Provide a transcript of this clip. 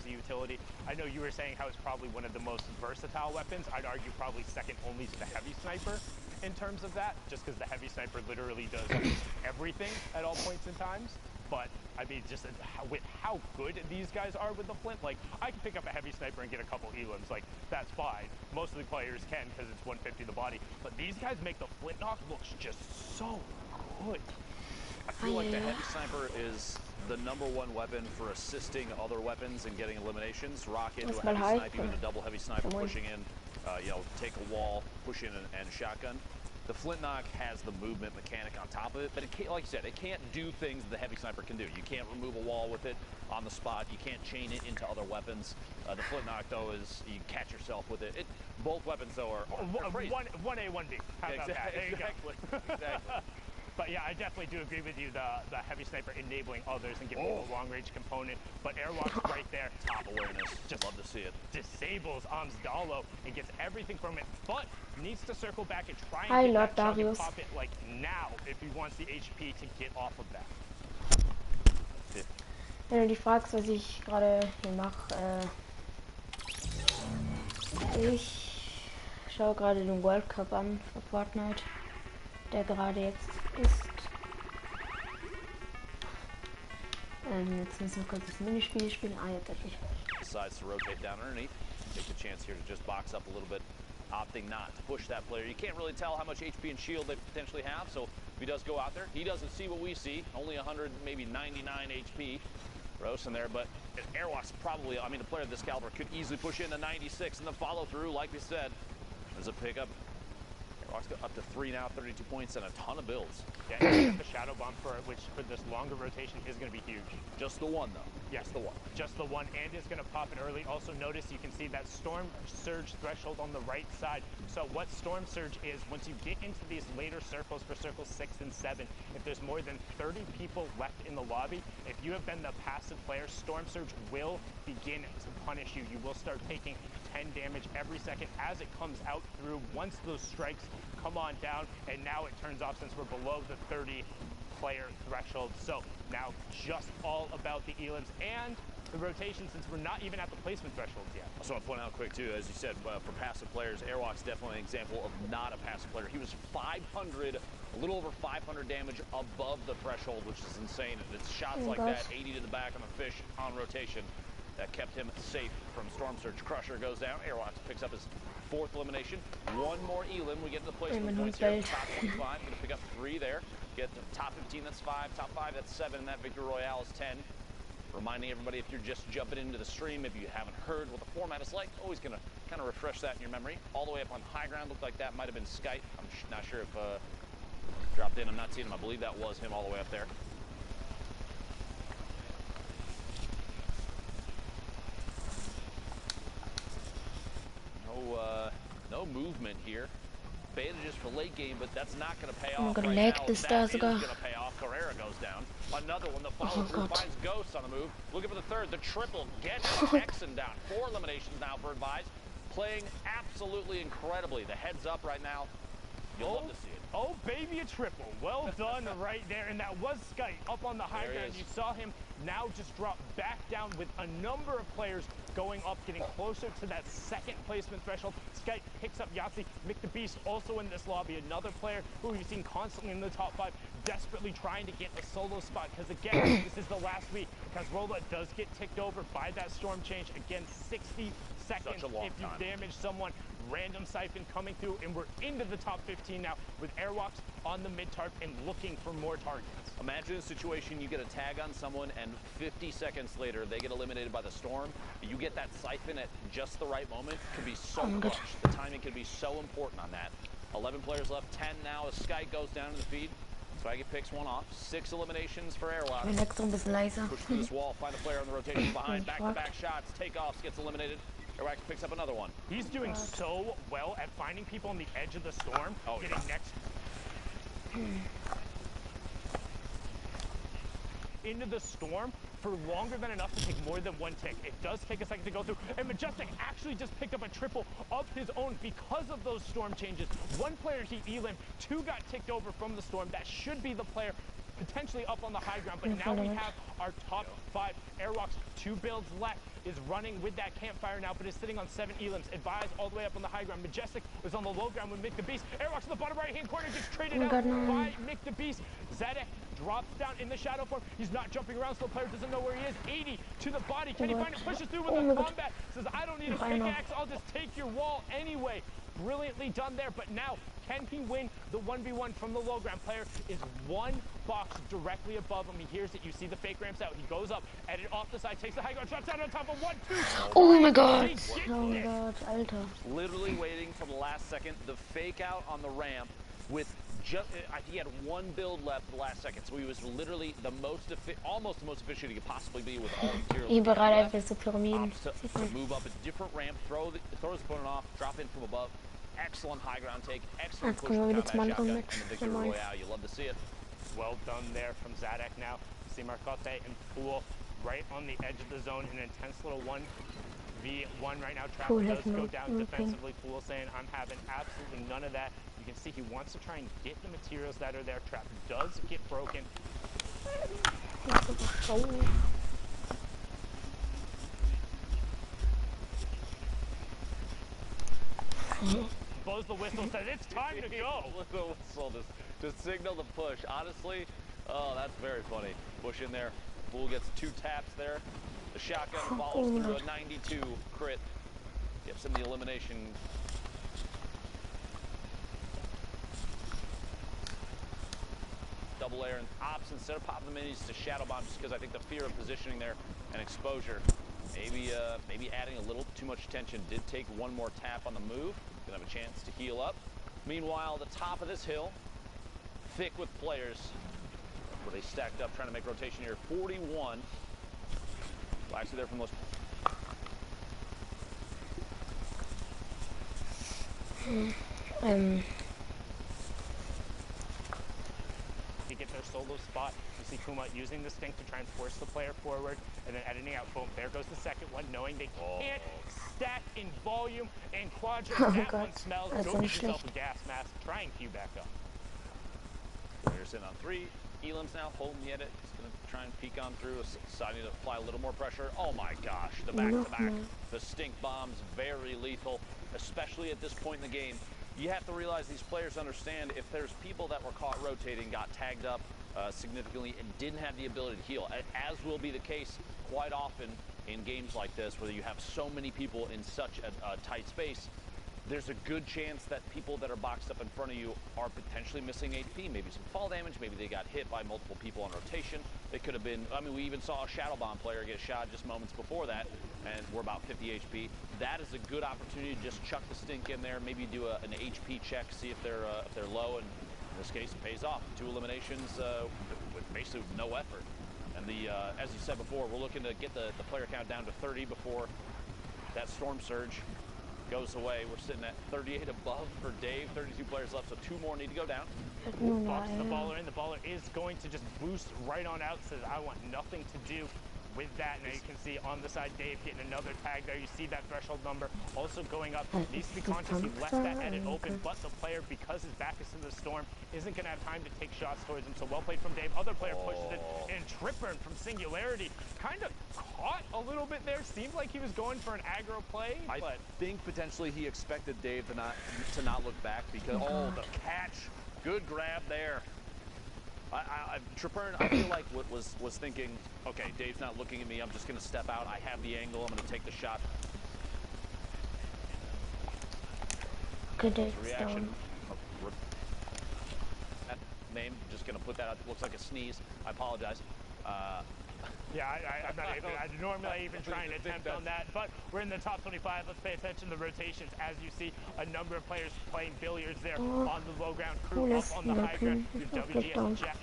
the utility. I know you were saying how it's probably one of the most versatile weapons. I'd argue probably second only to the heavy sniper in terms of that, just because the heavy sniper literally does everything at all points in times. But I mean, just with how good these guys are with the flint, like I can pick up a heavy sniper and get a couple elims, like that's fine. Most of the players can because it's 150 the body. But these guys make the flint knock look just so good. I feel like the heavy sniper is the #1 weapon for assisting other weapons and getting eliminations. Rock into a heavy snipe, even a double heavy sniper pushing in, you know, take a wall, push in and shotgun. The flintlock has the movement mechanic on top of it, but it can't, like you said, it can't do things the heavy sniper can do. You can't remove a wall with it on the spot. You can't chain it into other weapons. The flintlock, though, is you catch yourself with it. Both weapons, though, are crazy. 1A, 1B. How about that? There you go. Exactly. But yeah, I definitely do agree with you. The heavy sniper enabling others and giving people a long range component. But Airwalk's right there. Top awareness. Just love to see it. Disables Amsdalo and gets everything from it, but needs to circle back and try and get that chug and pop it like now if he wants the HP to get off of that. Wenn du dich fragst, was ich gerade hier mache, ich schaue gerade den World Cup an für Fortnite, der gerade jetzt ist. Jetzt müssen wir kurz das Minispiel spielen. Ah, jetzt endlich. Decides to rotate down underneath. Take the chance here to just box up a little bit, opting not to push that player. You can't really tell how much HP and shield they potentially have, so if he does go out there, he doesn't see what we see. Only 100, maybe 99 HP. Gross in there, but Airwalk's probably, I mean, the player of this caliber could easily push into 96 and the follow through, like we said. There's a pickup. Airwalk's got up to 3 now, 32 points, and a ton of builds. Yeah, and the shadow bomb for it, which for this longer rotation is going to be huge. Just the one, though. Yes, the one. Just the one, and it's going to pop it early. Also notice you can see that Storm Surge threshold on the right side. So what Storm Surge is, once you get into these later circles for circles 6 and 7, if there's more than 30 people left in the lobby, if you have been the passive player, Storm Surge will begin to punish you. You will start taking 10 damage every second as it comes out through. Once those strikes come on down, and now it turns off since we're below the 30 player threshold. So now just all about the elims and the rotation, since we're not even at the placement thresholds yet. I just want to point out quick too, as you said, for passive players, Airwalk's definitely an example of not a passive player. He was 500, a little over 500 damage above the threshold, which is insane. And it's shots like that, 80 to the back on the fish on rotation, that kept him safe from Storm Surge. Crusher goes down. Airwalk picks up his 4th elimination. One more elim. We get to the placement points here. Top 25. Going to pick up 3 there. Get to top 15, that's 5. Top 5, that's 7. And that Victory Royale is 10. Reminding everybody, if you're just jumping into the stream, if you haven't heard what the format is like, always going to kind of refresh that in your memory. All the way up on high ground, looked like that might have been Skype. I'm not sure if dropped in. I'm not seeing him. I believe that was him all the way up there. No movement here. Bandages for late game, but that's not going to pay off right now. That is going to pay off. Carrera goes down. Another one. The follow through finds Ghost on the move. Looking for the 3rd. The triple gets Exon down. 4 eliminations now for Advise. Playing absolutely incredibly. The heads up right now. You'll love to see it. Oh, baby, a triple. Well done right there. And that was Skype up on the high ground. You saw him now just drop back down with a number of players going up, getting closer to that 2nd placement threshold. Skype picks up Yahtzee. Mick the Beast also in this lobby. Another player who we've seen constantly in the top 5, desperately trying to get a solo spot. Because again, this is the last week. Because Rolla does get ticked over by that storm change. Again, 60 seconds if you damage someone. Random siphon coming through, and we're into the top 15 now with Airwalks on the mid-tarp and looking for more targets. Imagine a situation you get a tag on someone and 50 seconds later they get eliminated by the storm. You get that siphon at just the right moment. Could be so clutch. The timing could be so important on that. 11 players left, 10 now as Sky goes down to the feed. Swaggy picks one off. 6 eliminations for Airwalk. Push through this wall, find a player on the rotation behind. Back-to-back shots, takeoffs, gets eliminated. Airwalk picks up another one. He's doing so well at finding people on the edge of the storm, getting next into the storm for longer than enough to take more than 1 tick. It does take a second to go through, and Majestic actually just picked up a triple of his own because of those storm changes. 1 player he elim, 2 got ticked over from the storm. That should be the player potentially up on the high ground. But now we have our top 5 Airwalks. 2 builds left, is running with that campfire now, but is sitting on 7 elims. Advise all the way up on the high ground. Majestic was on the low ground with Mick the Beast. Airwalks in the bottom right-hand corner, gets traded out by Mick the Beast. Zadek drops down in the shadow form. He's not jumping around, so the player doesn't know where he is. 80 to the body. Can he find it? Pushes through with the combat. Says, I don't need a pickaxe. I'll just take your wall anyway. Brilliantly done there, but now can he win the 1v1 from the low ground? Player is 1 box directly above him. He hears it. You see the fake ramps out. He goes up, edit off the side, takes the high ground, drops down on top of 1-2. Oh my god. Oh my god, Alter. Literally waiting till the last second. The fake out on the ramp with just, I think he had 1 build left at the last second. So he was literally the most, almost the most efficient he could possibly be with all the materials. Überall einfach so Pyramiden. To move up a different ramp, throw his opponent off, drop in from above. Excellent high ground take, excellent push from combat shotgun, and the victory royale. You love to see it. Well done there from Zadek now. See Marcotte and Fool right on the edge of the zone in an intense little 1v1 right now. Trapper does go down defensively. Fool saying, I'm having absolutely none of that. You can see he wants to try and get the materials that are there. Trap does get broken. Blows the whistle, says it's time to go. The whistle to signal the push. Honestly, oh, that's very funny. Push in there. Fool gets 2 taps there. The shotgun follows through a 92 crit. Gives him the elimination. Double air and ops instead of popping the minis to shadow bomb, just because I think the fear of positioning there and exposure. Maybe adding a little too much attention. Did take 1 more tap on the move. Gonna have a chance to heal up. Meanwhile, the top of this hill, thick with players. Where they stacked up trying to make rotation here. 41. Well, actually, they're from most. To get their solo spot, you see Kuma using the stink to try and force the player forward, and then editing out. Boom, there goes the second one, knowing they can't stack in volume and quadrant. That one smells. Go get yourself a gas mask. Try and queue back up. Players in on 3. Elims now, holding the edit. He's going to try and peek on through, deciding to apply a little more pressure. Oh my gosh, the back-to-back. The stink bombs, very lethal, especially at this point in the game. You have to realize these players understand if there's people that were caught rotating, got tagged up significantly, and didn't have the ability to heal, as will be the case quite often in games like this, where you have so many people in such a tight space. There's a good chance that people that are boxed up in front of you are potentially missing HP, maybe some fall damage, maybe they got hit by multiple people on rotation. It could have been, I mean, we even saw a Shadow Bomb player get shot just moments before that, and we're about 50 HP. That is a good opportunity to just chuck the stink in there, maybe do an HP check, see if they're low, and in this case, it pays off. 2 eliminations with basically no effort. And as you said before, we're looking to get the player count down to 30 before that storm surge goes away. We're sitting at 38 above for Dave. 32 players left, so 2 more need to go down. Boxes the baller in. The baller is going to just boost right on out. Says, I want nothing to do with that. Now you can see on the side, Dave getting another tag there. You see that threshold number also going up. Needs to be conscious. He left that edit open, but the player, because his back is to the storm, isn't going to have time to take shots towards him. So well played from Dave. Other player pushes it, and Tripburn from Singularity kind of caught a little bit there. Seemed like he was going for an aggro play. I think potentially he expected Dave to not look back, because the catch, good grab there. Tripburn, I feel like was thinking, okay, Dave's not looking at me. I'm just going to step out. I have the angle. I'm going to take the shot. Good reaction. That name, just going to put that out. Looks like a sneeze. I apologize. Yeah, I'm not even, I normally even try and attempt on that, but we're in the top 25. Let's pay attention to the rotations. As you see, a number of players playing billiards there on the low ground. Crew up on the high ground. WGS and Jack